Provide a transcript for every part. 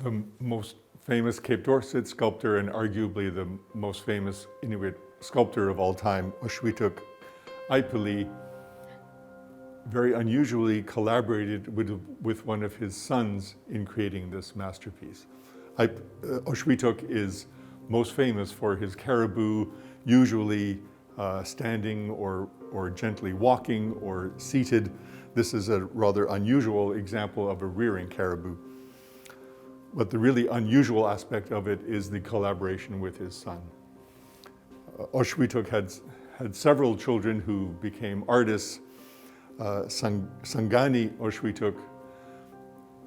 The most famous Cape Dorset sculptor and arguably the most famous Inuit sculptor of all time, OSUITOK IPEELEE, very unusually collaborated with one of his sons in creating this masterpiece. OSUITOK is most famous for his caribou, usually standing or gently walking or seated. This is a rather unusual example of a rearing caribou. But the really unusual aspect of it is the collaboration with his son. OSUITOK had several children who became artists. SANGANI OSUITOK,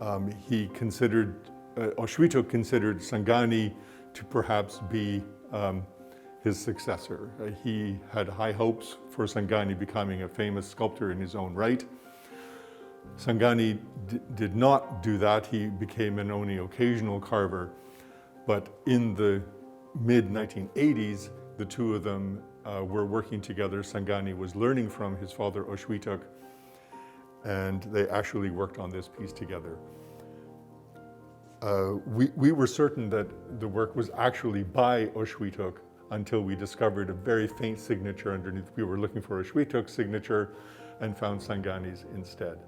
OSUITOK considered SANGANI to perhaps be his successor. He had high hopes for SANGANI becoming a famous sculptor in his own right. SANGANI did not do that. He became an only occasional carver. But in the mid-1980s, the two of them were working together. SANGANI was learning from his father OSUITOK, and they actually worked on this piece together. We were certain that the work was actually by OSUITOK until we discovered a very faint signature underneath. We were looking for OSUITOK's signature and found SANGANI's instead.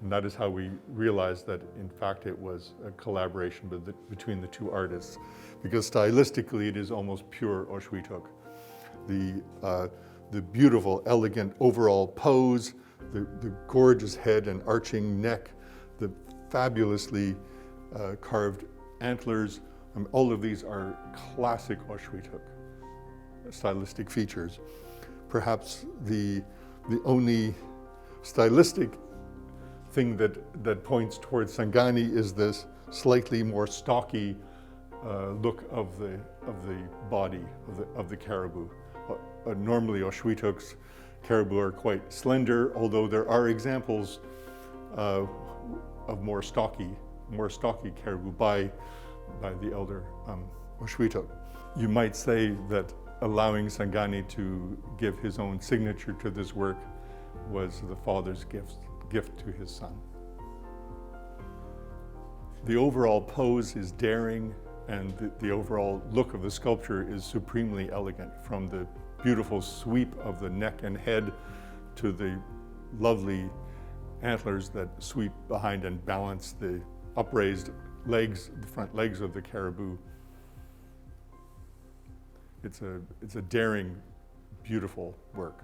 And that is how we realized that, in fact, it was a collaboration between the two artists, because stylistically it is almost pure OSUITOK. The beautiful, elegant overall pose, the gorgeous head and arching neck, the fabulously carved antlers, all of these are classic OSUITOK stylistic features. Perhaps the only stylistic thing that points towards SANGANI is this slightly more stocky look of the body of the caribou. Normally OSUITOK's caribou are quite slender, although there are examples of more stocky caribou by the elder OSUITOK. You might say that allowing SANGANI to give his own signature to this work was the father's gift to his son. The overall pose is daring, and the overall look of the sculpture is supremely elegant, from the beautiful sweep of the neck and head to the lovely antlers that sweep behind and balance the upraised legs, the front legs of the caribou. It's a daring, beautiful work.